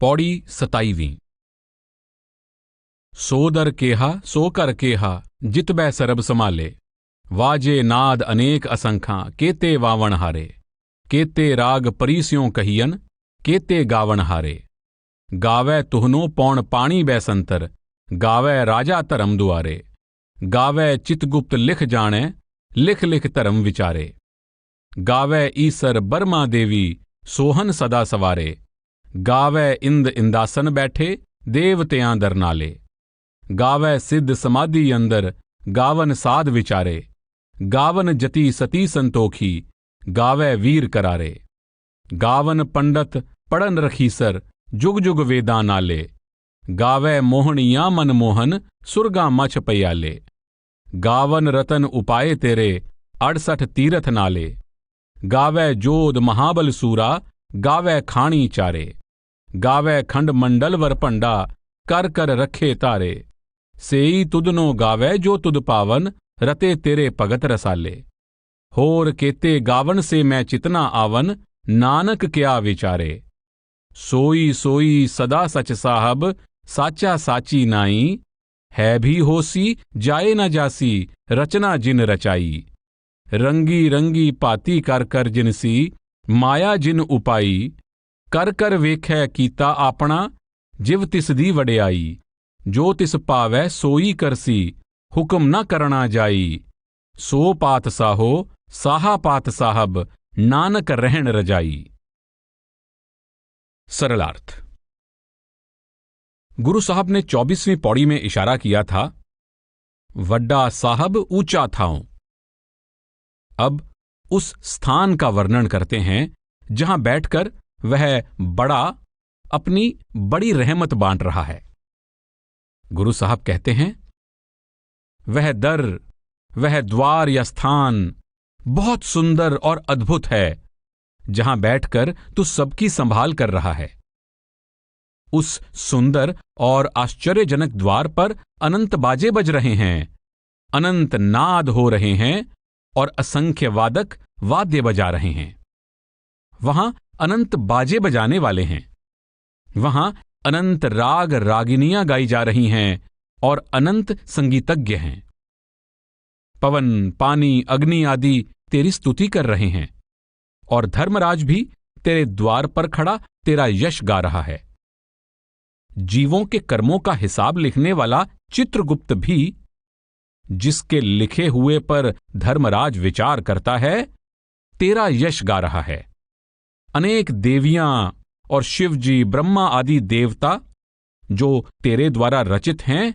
पौड़ी 27। सो दर केहा सो कर केहा जित बै सरब समाले, वाजे नाद अनेक असंखां केते वावण हारे, केते राग परीस्यों कहियन केते गावण हारे। गावै तुहनो पौण पाणी बैसंतर, गावै राजा धर्म दुआरे, गावै चितगुप्त लिख जाणै लिख लिख धर्म विचारे। गावै ईसर बर्मा देवी सोहन सदा सवारे, गावै इंद इंदासन बैठे देवत्यां दर नाले। गावै सिद्ध समाधि अंदर गावन साध विचारे, गावन जति सती संतोखी गावै वीर करारे। गावन पंडित पढ़न रखीसर जुग जुग वेदां नाले, गावै मोहनियां मनमोहन सुरगा मछ पयाले। गावन रतन उपाय तेरे 68 तीरथ नाले, गावै जोध महाबल सूरा गावै खाणी चारे। गावै खंड मंडल वर भंडा कर कर रखे तारे, सेई तुदनो गावै जो तुद पावन रते तेरे भगत रसाले। होर केते गावन से मैं चितना आवन नानक क्या विचारे। सोई सोई सदा सच साहब साचा साची नाई, है भी होसी जाए न जासी रचना जिन रचाई। रंगी रंगी पाती कर कर जिनसी माया जिन उपाई, कर कर वेखै कीता आपना जिव तिस दी वडियाई। जो तिस पावै सोई करसी हुक्म न करना जाई, सो पात साहो साहा पात साहब नानक रहन रजाई। सरलार्थ। गुरु साहब ने 24वीं पौड़ी में इशारा किया था, वड्डा साहब ऊंचा थाओ। अब उस स्थान का वर्णन करते हैं जहां बैठकर वह बड़ा अपनी बड़ी रहमत बांट रहा है। गुरु साहब कहते हैं, वह दर, वह द्वार या स्थान बहुत सुंदर और अद्भुत है जहां बैठकर तू सबकी संभाल कर रहा है। उस सुंदर और आश्चर्यजनक द्वार पर अनंत बाजे बज रहे हैं, अनंत नाद हो रहे हैं और असंख्य वादक वाद्य बजा रहे हैं। वहां अनंत बाजे बजाने वाले हैं, वहां अनंत राग रागिनियां गाई जा रही हैं और अनंत संगीतज्ञ हैं। पवन पानी अग्नि आदि तेरी स्तुति कर रहे हैं और धर्मराज भी तेरे द्वार पर खड़ा तेरा यश गा रहा है। जीवों के कर्मों का हिसाब लिखने वाला चित्रगुप्त भी, जिसके लिखे हुए पर धर्मराज विचार करता है, तेरा यश गा रहा है। अनेक देवियां और शिवजी ब्रह्मा आदि देवता जो तेरे द्वारा रचित हैं,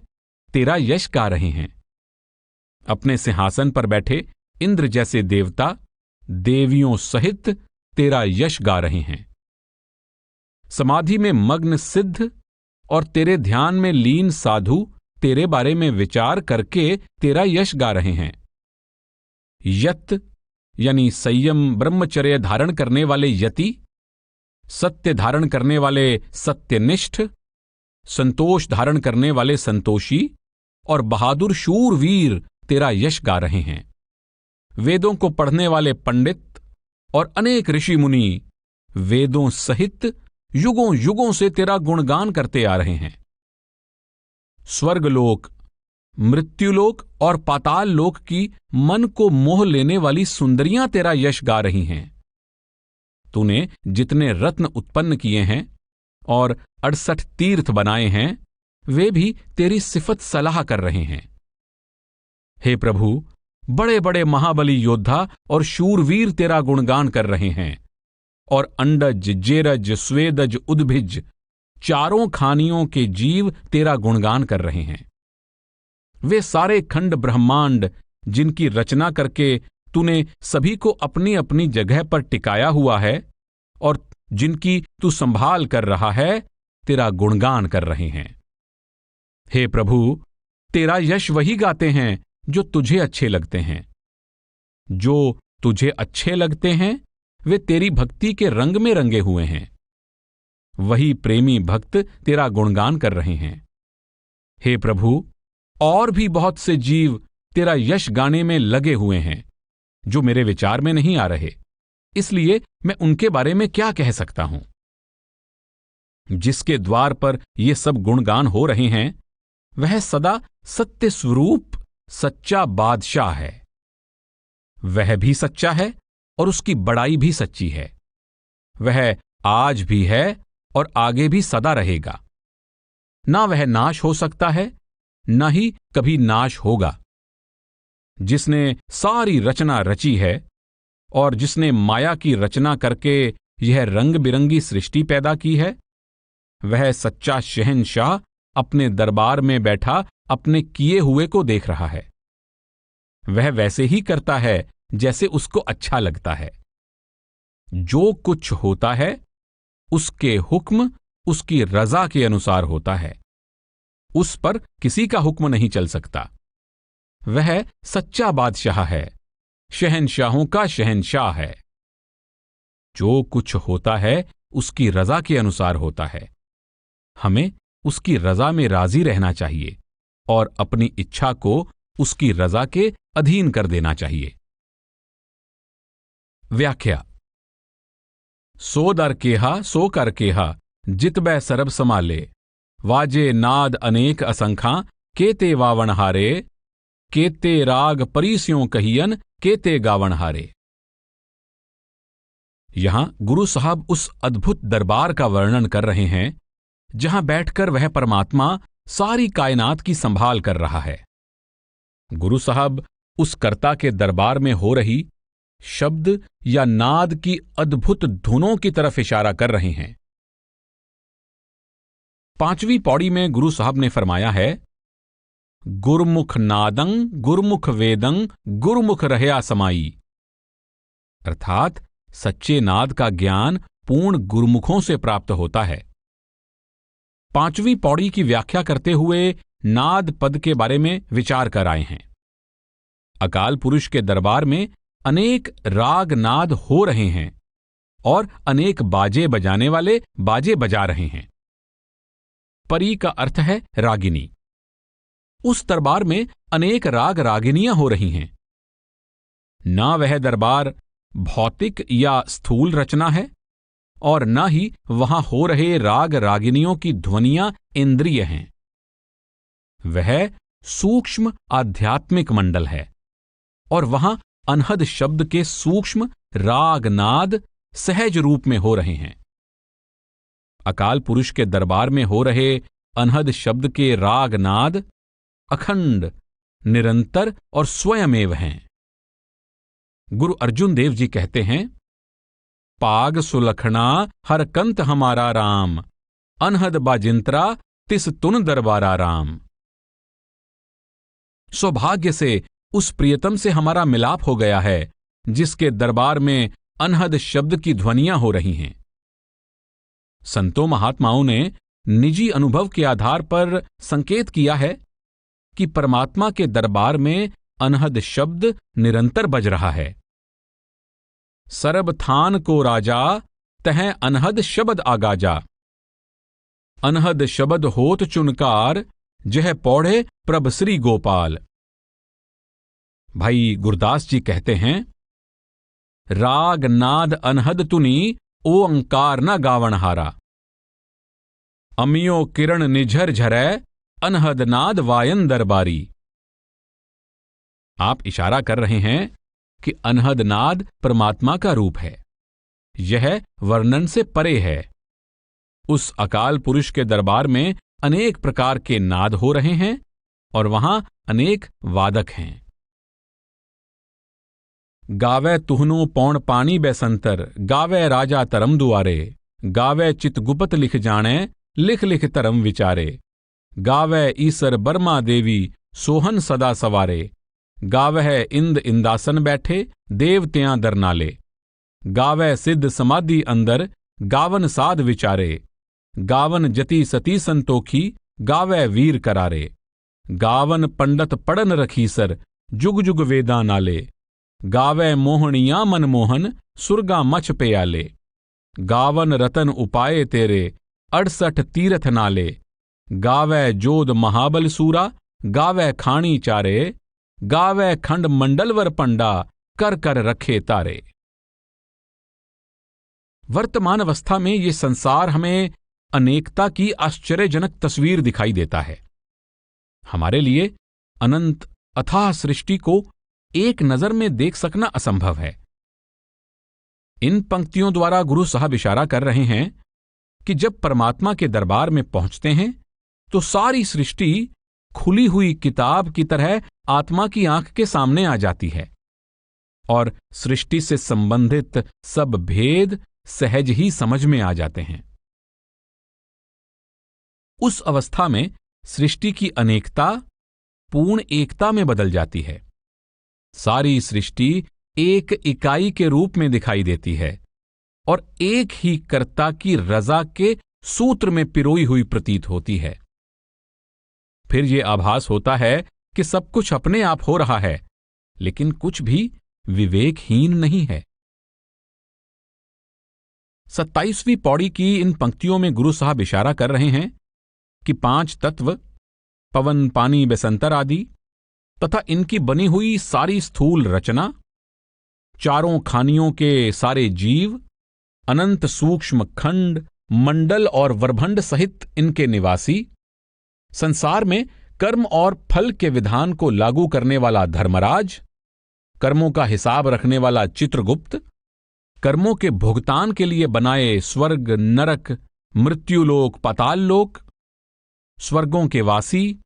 तेरा यश गा रहे हैं। अपने सिंहासन पर बैठे इंद्र जैसे देवता देवियों सहित तेरा यश गा रहे हैं। समाधि में मग्न सिद्ध और तेरे ध्यान में लीन साधु तेरे बारे में विचार करके तेरा यश गा रहे हैं। यत यानी संयम ब्रह्मचर्य धारण करने वाले यति, सत्य धारण करने वाले सत्यनिष्ठ, संतोष धारण करने वाले संतोषी और बहादुर शूरवीर तेरा यश गा रहे हैं। वेदों को पढ़ने वाले पंडित और अनेक ऋषि मुनि वेदों सहित युगों युगों से तेरा गुणगान करते आ रहे हैं। स्वर्गलोक, मृत्युलोक और पाताल लोक की मन को मोह लेने वाली सुंदरियां तेरा यश गा रही हैं। तूने जितने रत्न उत्पन्न किए हैं और 68 तीर्थ बनाए हैं, वे भी तेरी सिफत सलाह कर रहे हैं। हे प्रभु, बड़े बड़े महाबली योद्धा और शूरवीर तेरा गुणगान कर रहे हैं और अंडज जेरज स्वेदज उद्भिज चारों खानियों के जीव तेरा गुणगान कर रहे हैं। वे सारे खंड ब्रह्मांड जिनकी रचना करके तूने सभी को अपनी अपनी जगह पर टिकाया हुआ है और जिनकी तू संभाल कर रहा है, तेरा गुणगान कर रहे हैं। हे प्रभु, तेरा यश वही गाते हैं जो तुझे अच्छे लगते हैं। जो तुझे अच्छे लगते हैं वे तेरी भक्ति के रंग में रंगे हुए हैं। वही प्रेमी भक्त तेरा गुणगान कर रहे हैं। हे प्रभु, और भी बहुत से जीव तेरा यश गाने में लगे हुए हैं जो मेरे विचार में नहीं आ रहे, इसलिए मैं उनके बारे में क्या कह सकता हूं। जिसके द्वार पर ये सब गुणगान हो रहे हैं, वह सदा सत्य स्वरूप सच्चा बादशाह है। वह भी सच्चा है और उसकी बड़ाई भी सच्ची है। वह आज भी है और आगे भी सदा रहेगा। ना वह नाश हो सकता है, न ही कभी नाश होगा। जिसने सारी रचना रची है और जिसने माया की रचना करके यह रंग बिरंगी सृष्टि पैदा की है, वह सच्चा शहंशाह अपने दरबार में बैठा अपने किए हुए को देख रहा है। वह वैसे ही करता है जैसे उसको अच्छा लगता है। जो कुछ होता है उसके हुक्म उसकी रजा के अनुसार होता है। उस पर किसी का हुक्म नहीं चल सकता। वह सच्चा बादशाह है, शहंशाहों का शहंशाह है। जो कुछ होता है उसकी रजा के अनुसार होता है। हमें उसकी रजा में राजी रहना चाहिए और अपनी इच्छा को उसकी रजा के अधीन कर देना चाहिए। व्याख्या। सो दर केहा सो कर केहा, जितबै सरब समाले, वाजे नाद अनेक असंखा, केते वावण हारे, केते राग परीस्यों कहियन, केते गावण हारे। यहां गुरु साहब उस अद्भुत दरबार का वर्णन कर रहे हैं जहां बैठकर वह परमात्मा सारी कायनात की संभाल कर रहा है। गुरु साहब उस कर्ता के दरबार में हो रही शब्द या नाद की अद्भुत धुनों की तरफ इशारा कर रहे हैं। 5वीं पौड़ी में गुरु साहब ने फरमाया है, गुरमुख नादं गुरमुख वेदं गुरमुख रहया समाई, अर्थात सच्चे नाद का ज्ञान पूर्ण गुरुमुखों से प्राप्त होता है। 5वीं पौड़ी की व्याख्या करते हुए नाद पद के बारे में विचार कर आए हैं। अकाल पुरुष के दरबार में अनेक राग नाद हो रहे हैं और अनेक बाजे बजाने वाले बाजे बजा रहे हैं। परी का अर्थ है रागिनी। उस दरबार में अनेक राग रागिनियां हो रही हैं। ना वह दरबार भौतिक या स्थूल रचना है और न ही वहां हो रहे राग रागिनियों की ध्वनियां इंद्रिय हैं। वह सूक्ष्म आध्यात्मिक मंडल है और वहां अनहद शब्द के सूक्ष्म राग नाद सहज रूप में हो रहे हैं। अकाल पुरुष के दरबार में हो रहे अनहद शब्द के राग नाद अखंड, निरंतर और स्वयमेव हैं। गुरु अर्जुन देव जी कहते हैं, पाग सुलखना हर कंत हमारा राम, अनहद बाजिंत्रा तिस तुन दरबारा राम। सौभाग्य से उस प्रियतम से हमारा मिलाप हो गया है जिसके दरबार में अनहद शब्द की ध्वनियां हो रही हैं। संतों महात्माओं ने निजी अनुभव के आधार पर संकेत किया है कि परमात्मा के दरबार में अनहद शब्द निरंतर बज रहा है। सरब थान को राजा, तह अनहद शब्द आगाजा, अनहद शब्द होत चुनकार, जह पौढ़े प्रभ श्री गोपाल। भाई गुरदास जी कहते हैं, राग नाद अनहद तुनी, ओ अंकार न गावनहारा, अमियो किरण निझर झरै, अनहद नाद वायन दरबारी। आप इशारा कर रहे हैं कि अनहद नाद परमात्मा का रूप है। यह वर्णन से परे है। उस अकाल पुरुष के दरबार में अनेक प्रकार के नाद हो रहे हैं और वहां अनेक वादक हैं। गावे तुहनो पौण पानी बैसंतर, गावे राजा तरम दुआरे, गावे चितगुपत लिख जाने, लिख लिख धर्म विचारे, गावे ईसर बर्मा देवी, सोहन सदा सवारे, गावह इंद इंदासन बैठे, देवत्यां दरनाले, गावै सिद्ध समाधि अंदर, गावन साध विचारे, गावन जति सती संतोखी, गावै वीर करारे, गावन पंडित पढ़न रखीसर, जुग जुग वेदां नाले, गावै मोहनियां मनमोहन, सुरगा मछ प्याले, गावन रतन उपाय तेरे, 68 तीरथ नाले, गावै जोध महाबल सूरा, गावै खाणी चारे, गावै खंड मंडलवर पंडा, कर कर रखे तारे। वर्तमान अवस्था में ये संसार हमें अनेकता की आश्चर्यजनक तस्वीर दिखाई देता है। हमारे लिए अनंत अथाह सृष्टि को एक नजर में देख सकना असंभव है। इन पंक्तियों द्वारा गुरु साहब इशारा कर रहे हैं कि जब परमात्मा के दरबार में पहुंचते हैं तो सारी सृष्टि खुली हुई किताब की तरह आत्मा की आंख के सामने आ जाती है और सृष्टि से संबंधित सब भेद सहज ही समझ में आ जाते हैं। उस अवस्था में सृष्टि की अनेकता पूर्ण एकता में बदल जाती है। सारी सृष्टि एक इकाई के रूप में दिखाई देती है और एक ही कर्ता की रजा के सूत्र में पिरोई हुई प्रतीत होती है। फिर यह आभास होता है कि सब कुछ अपने आप हो रहा है, लेकिन कुछ भी विवेकहीन नहीं है। 27वीं पौड़ी की इन पंक्तियों में गुरु साहब इशारा कर रहे हैं कि 5 तत्व पवन, पानी, बेसंतर आदि तथा इनकी बनी हुई सारी स्थूल रचना, चारों खानियों के सारे जीव, अनंत सूक्ष्म खंड, मंडल और वरभंड सहित इनके निवासी, संसार में कर्म और फल के विधान को लागू करने वाला धर्मराज, कर्मों का हिसाब रखने वाला चित्रगुप्त, कर्मों के भुगतान के लिए बनाए स्वर्ग, नरक, मृत्युलोक, पाताललोक, स्वर्गों के वासी,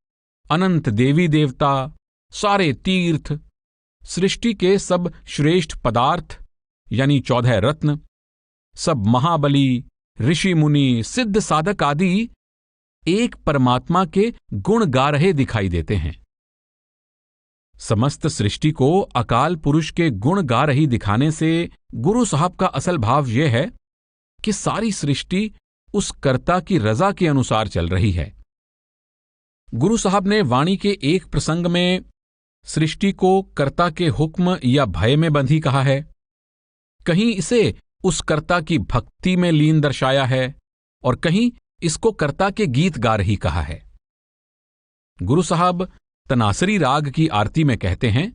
अनंत देवी देवता, सारे तीर्थ, सृष्टि के सब श्रेष्ठ पदार्थ यानी 14 रत्न, सब महाबली, ऋषि मुनि, सिद्ध साधक आदि एक परमात्मा के गुण गा रहे दिखाई देते हैं। समस्त सृष्टि को अकाल पुरुष के गुण गा रही दिखाने से गुरु साहब का असल भाव यह है कि सारी सृष्टि उस कर्ता की रजा के अनुसार चल रही है। गुरु साहब ने वाणी के एक प्रसंग में सृष्टि को कर्ता के हुक्म या भय में बंधी कहा है, कहीं इसे उस कर्ता की भक्ति में लीन दर्शाया है और कहीं इसको कर्ता के गीत गा रही कहा है। गुरु साहब तनासरी राग की आरती में कहते हैं,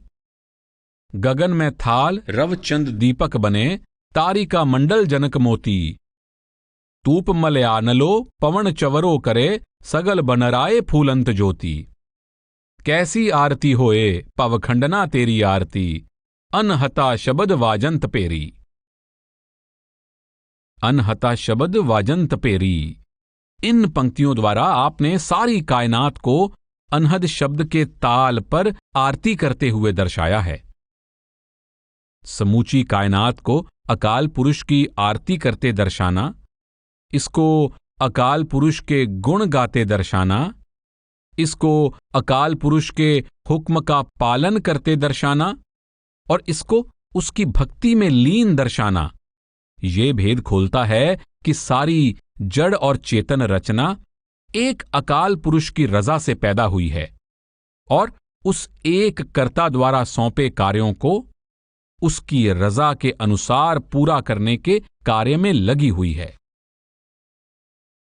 गगन में थाल रवचंद दीपक बने, तारिका मंडल जनक मोती, तूप मलयानलो पवन चवरो करे, सगल बनराए फूलंत ज्योति। कैसी आरती होए पवखंडना तेरी आरती, अनहता शबद वाजंत पेरी। अनहता शबद वाजंत पेरी, इन पंक्तियों द्वारा आपने सारी कायनात को अनहद शब्द के ताल पर आरती करते हुए दर्शाया है। समूची कायनात को अकाल पुरुष की आरती करते दर्शाना, इसको अकाल पुरुष के गुण गाते दर्शाना, इसको अकाल पुरुष के हुक्म का पालन करते दर्शाना और इसको उसकी भक्ति में लीन दर्शाना, ये भेद खोलता है कि सारी जड़ और चेतन रचना एक अकाल पुरुष की रजा से पैदा हुई है और उस एक कर्ता द्वारा सौंपे कार्यों को उसकी रजा के अनुसार पूरा करने के कार्य में लगी हुई है।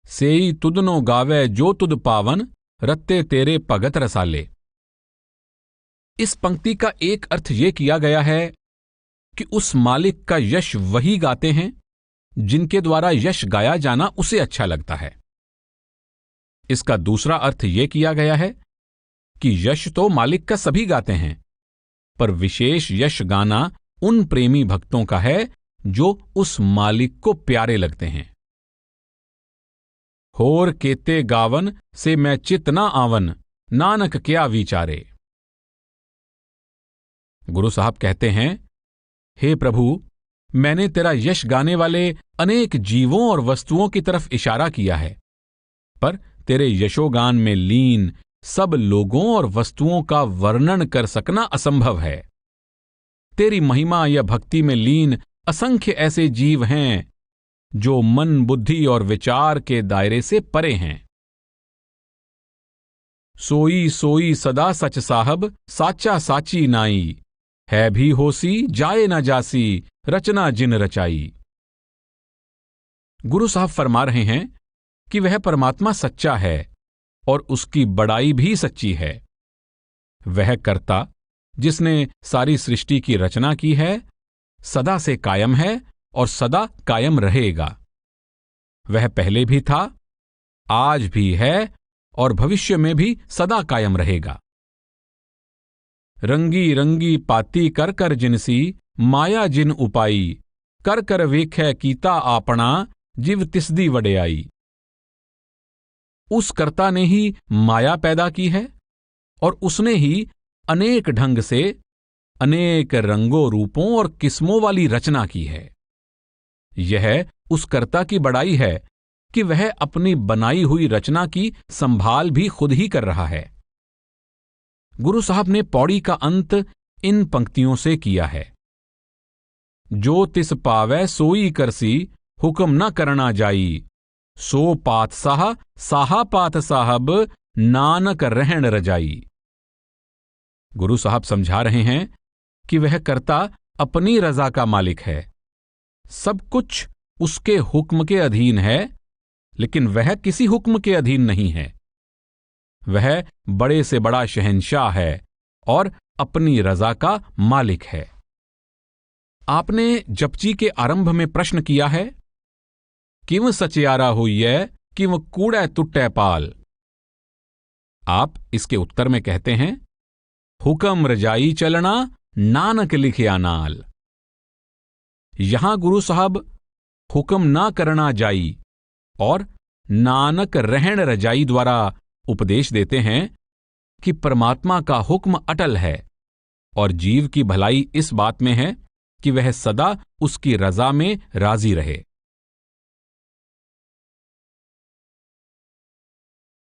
सेई तुदनो गावे जो तुद पावन, रत्ते तेरे भगत रसाले। इस पंक्ति का एक अर्थ यह किया गया है कि उस मालिक का यश वही गाते हैं जिनके द्वारा यश गाया जाना उसे अच्छा लगता है। इसका दूसरा अर्थ यह किया गया है कि यश तो मालिक का सभी गाते हैं, पर विशेष यश गाना उन प्रेमी भक्तों का है जो उस मालिक को प्यारे लगते हैं। होर केते गावन से मैं चित ना आवन, नानक क्या विचारे। गुरु साहब कहते हैं, हे प्रभु, मैंने तेरा यश गाने वाले अनेक जीवों और वस्तुओं की तरफ इशारा किया है, पर तेरे यशोगान में लीन सब लोगों और वस्तुओं का वर्णन कर सकना असंभव है। तेरी महिमा या भक्ति में लीन असंख्य ऐसे जीव हैं जो मन, बुद्धि और विचार के दायरे से परे हैं। सोई सोई सदा सच साहब, साचा साची नाई, है भी होसी जाए न जासी, रचना जिन रचाई। गुरु साहब फरमा रहे हैं कि वह परमात्मा सच्चा है और उसकी बड़ाई भी सच्ची है। वह कर्ता जिसने सारी सृष्टि की रचना की है सदा से कायम है और सदा कायम रहेगा। वह पहले भी था आज भी है और भविष्य में भी सदा कायम रहेगा। रंगी रंगी पाती कर कर जिनसी, माया जिन उपाई, कर कर वेखै कीता आपना, जिव तिसदी वड्याई। उस कर्ता ने ही माया पैदा की है और उसने ही अनेक ढंग से अनेक रंगों, रूपों और किस्मों वाली रचना की है। यह उस कर्ता की बड़ाई है कि वह अपनी बनाई हुई रचना की संभाल भी खुद ही कर रहा है। गुरु साहब ने पौड़ी का अंत इन पंक्तियों से किया है। जो तिस पावै सोई करसी, हुक्म न करना जाई, सो पात साहा पात साहब, नानक रहन रजाई। गुरु साहब समझा रहे हैं कि वह कर्ता अपनी रजा का मालिक है, सब कुछ उसके हुक्म के अधीन है, लेकिन वह किसी हुक्म के अधीन नहीं है। वह बड़े से बड़ा शहंशाह है और अपनी रजा का मालिक है। आपने जपजी के आरंभ में प्रश्न किया है, किव सचियारा हुईयै, किव कूड़ै तुट्टै पाल। आप इसके उत्तर में कहते हैं, हुक्म रजाई चलना, नानक लिखिया नाल। यहां गुरु साहब हुक्म ना करना जाई और नानक रहन रजाई द्वारा उपदेश देते हैं कि परमात्मा का हुक्म अटल है और जीव की भलाई इस बात में है कि वह सदा उसकी रजा में राजी रहे।